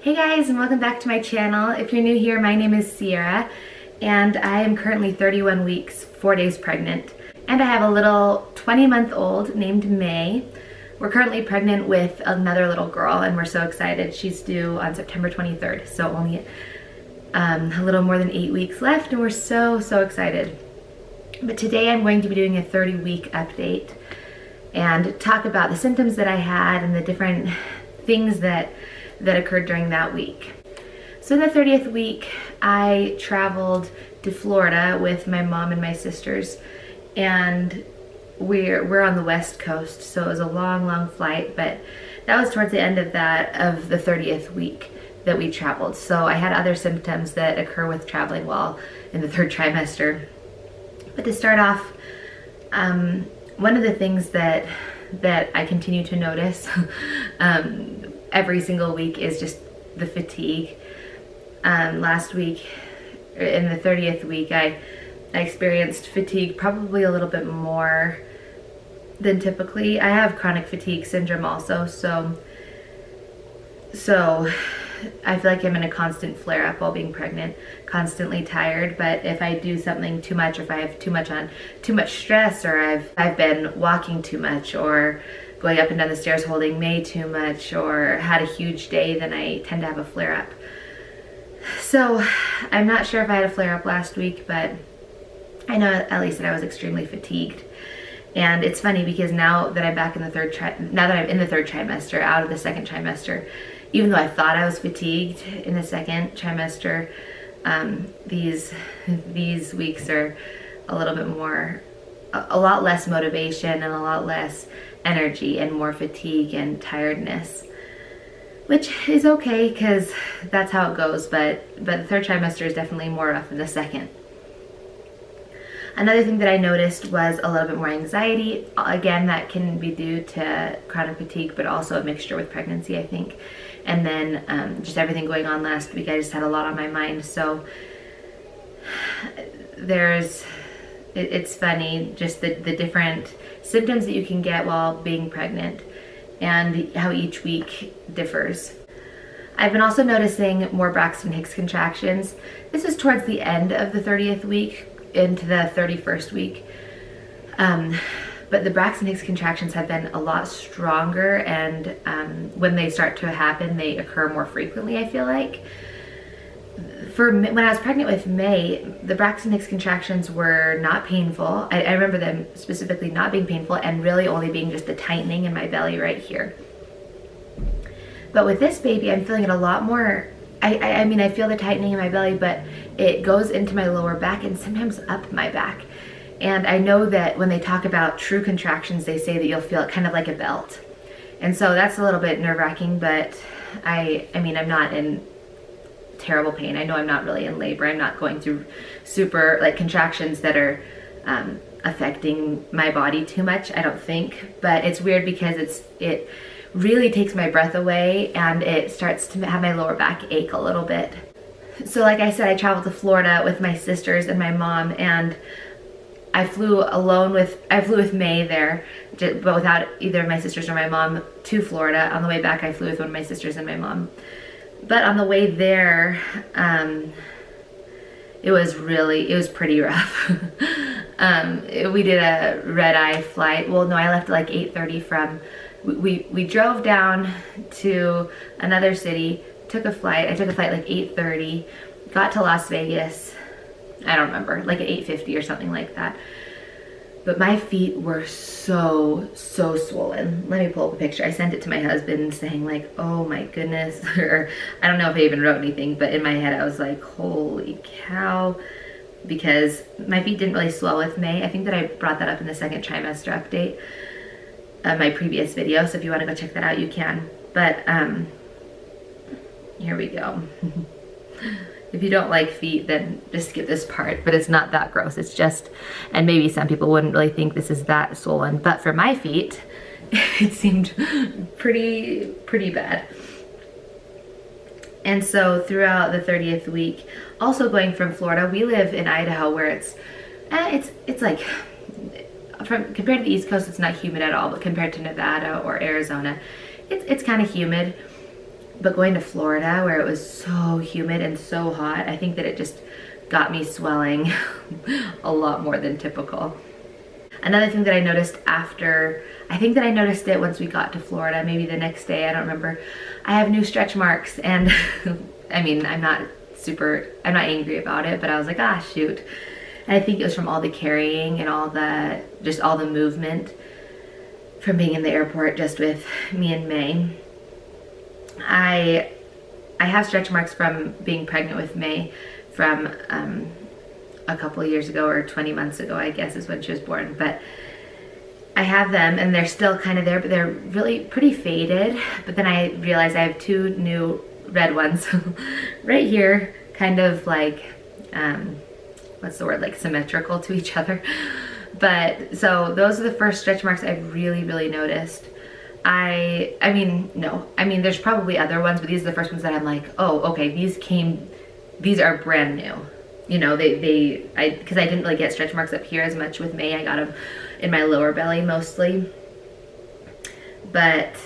Hey guys, and welcome back to my channel. If you're new here, my name is Sierra, and I am currently 31 weeks, 4 days pregnant. And I have a little 20-month-old named May. We're currently pregnant with another little girl, and we're so excited. She's due on September 23rd, so only a little more than 8 weeks left, and we're so excited. But today I'm going to be doing a 30-week update and talk about the symptoms that I had and the different things that occurred during that week. So in the 30th week, I traveled to Florida with my mom and my sisters, and we're on the West Coast, so it was a long flight, but that was towards the end of the 30th week that we traveled. So I had other symptoms that occur with traveling while in the third trimester. But to start off, one of the things that I continue to notice every single week is just the fatigue. Last week, in the 30th week, I experienced fatigue probably a little bit more than typically. I have chronic fatigue syndrome also, so I feel like I'm in a constant flare-up while being pregnant, constantly tired. But if I do something too much, or if I have too much stress, or I've been walking too much, or going up and down the stairs holding May too much, or had a huge day, then I tend to have a flare-up. So I'm not sure if I had a flare-up last week, but I know at least that I was extremely fatigued. And it's funny because now that I'm back in the now that I'm in the third trimester, out of the second trimester, even though I thought I was fatigued in the second trimester, these weeks are a little bit more, a lot less motivation and a lot less energy and more fatigue and tiredness, which is okay because that's how it goes, but the third trimester is definitely more rough than the second. Another thing that I noticed was a little bit more anxiety. Again, that can be due to chronic fatigue, but also a mixture with pregnancy, I think. And then just everything going on last week, I just had a lot on my mind. So it's funny, just the different symptoms that you can get while being pregnant and how each week differs. I've been also noticing more Braxton Hicks contractions. This is towards the end of the 30th week into the 31st week. But the Braxton Hicks contractions have been a lot stronger, and when they start to happen, they occur more frequently, I feel like. When I was pregnant with May, the Braxton Hicks contractions were not painful. I remember them specifically not being painful and really only being just the tightening in my belly right here. But with this baby, I'm feeling it a lot more. I mean, I feel the tightening in my belly, but it goes into my lower back and sometimes up my back. And I know that when they talk about true contractions, they say that you'll feel it kind of like a belt. And so that's a little bit nerve-wracking, but I mean, I'm not in terrible pain. I know I'm not really in labor. I'm not going through super contractions that are affecting my body too much, I don't think. But it's weird because it really takes my breath away, and it starts to have my lower back ache a little bit. So like I said, I traveled to Florida with my sisters and my mom, and I flew with May there, but without either of my sisters or my mom, to Florida. On the way back, I flew with one of my sisters and my mom. But on the way there, it was pretty rough. We did a red-eye flight. Well, no, I left at like 8:30 from, we drove down to another city, took a flight. I took a flight like 8:30, got to Las Vegas, I don't remember, like at 8:50 or something like that. But my feet were so swollen. Let me pull up a picture. I sent it to my husband saying like, oh my goodness, or I don't know if I even wrote anything, but in my head I was like, holy cow, because my feet didn't really swell with May. I think that I brought that up in the second trimester update of my previous video, so if you want to go check that out, you can. But here we go. If you don't like feet, then just skip this part, but it's not that gross. It's just, and maybe some people wouldn't really think this is that swollen, but for my feet, it seemed pretty bad. And so throughout the 30th week, also going from Florida, we live in Idaho, where it's like, compared to the East Coast, it's not humid at all, but compared to Nevada or Arizona, it's kind of humid. But going to Florida where it was so humid and so hot, I think that it just got me swelling a lot more than typical. Another thing that I noticed after, I think that I noticed it once we got to Florida, maybe the next day, I don't remember. I have new stretch marks, and I mean, I'm not angry about it, but I was like, ah, shoot. And I think it was from all the carrying and all the movement from being in the airport just with me and May. I have stretch marks from being pregnant with May from a couple of years ago, or 20 months ago, I guess is when she was born. But I have them and they're still kind of there, but they're really pretty faded. But then I realized I have two new red ones right here, kind of like, what's the word, like symmetrical to each other. But so those are the first stretch marks I've really noticed. I mean, there's probably other ones, but these are the first ones that I'm like, oh, okay, these are brand new. You know, because I didn't really get stretch marks up here as much with May. I got them in my lower belly mostly. But,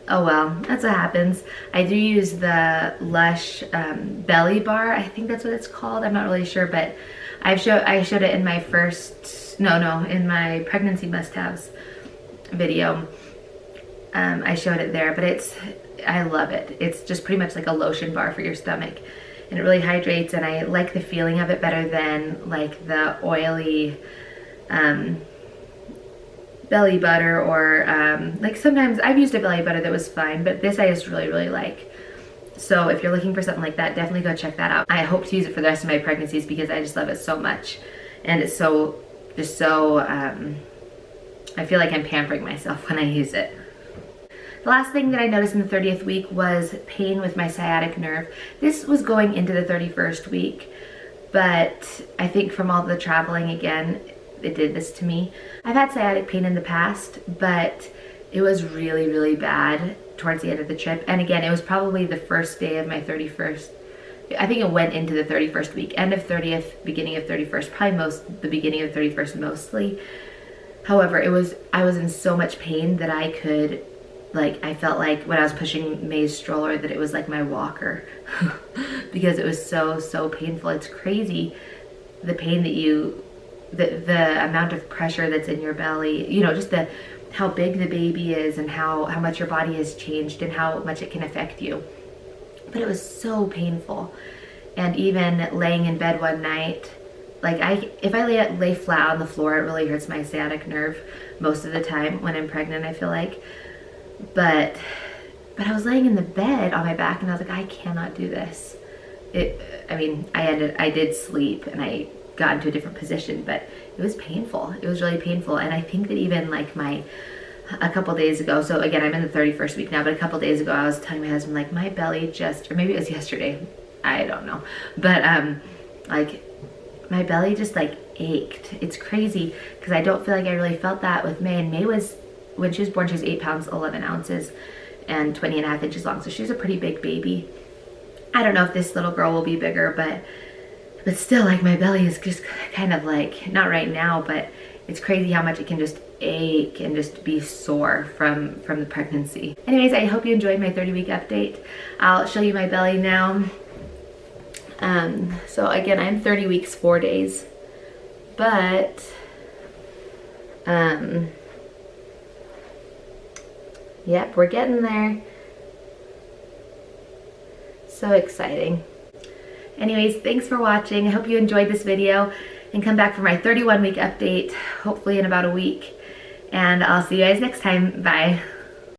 oh well, that's what happens. I do use the Lush belly bar. I think that's what it's called. I'm not really sure, but I showed it in my in my pregnancy must-haves video. I showed it there, but I love it. It's just pretty much like a lotion bar for your stomach. And it really hydrates, and I like the feeling of it better than like the oily belly butter, or like sometimes I've used a belly butter that was fine, but this I just really like. So if you're looking for something like that, definitely go check that out. I hope to use it for the rest of my pregnancies because I just love it so much. And it's so I feel like I'm pampering myself when I use it. The last thing that I noticed in the 30th week was pain with my sciatic nerve. This was going into the 31st week, but I think from all the traveling again, it did this to me. I've had sciatic pain in the past, but it was really bad towards the end of the trip. And again, it was probably the first day of my 31st. I think it went into the 31st week, end of 30th, beginning of 31st, probably the beginning of 31st mostly. However, I was in so much pain that I felt like when I was pushing May's stroller that it was like my walker because it was so painful. It's crazy the pain that the amount of pressure that's in your belly, you know, just how big the baby is and how much your body has changed and how much it can affect you. But it was so painful. And even laying in bed one night, like if I lay flat on the floor, it really hurts my sciatic nerve most of the time when I'm pregnant, I feel like. But I was laying in the bed on my back and I was like, I cannot do this. I did sleep and I got into a different position, but it was painful. It was really painful. And I think that even like a couple days ago, so again, I'm in the 31st week now, but a couple days ago, I was telling my husband, like, my belly just, or maybe it was yesterday, I don't know, but like my belly just like ached. It's crazy because I don't feel like I really felt that with May. And May was, when she was born, she was 8 pounds 11 ounces and 20.5 inches long, so she's a pretty big baby. I don't know if this little girl will be bigger, but still, like, my belly is just kind of like, not right now, but it's crazy how much it can just ache and just be sore from the pregnancy. Anyways, I hope you enjoyed my 30-week update. I'll show you my belly now. So again, I'm 30 weeks, 4 days, but yep, we're getting there. So exciting. Anyways, thanks for watching. I hope you enjoyed this video and come back for my 31-week update, hopefully in about a week. And I'll see you guys next time. Bye.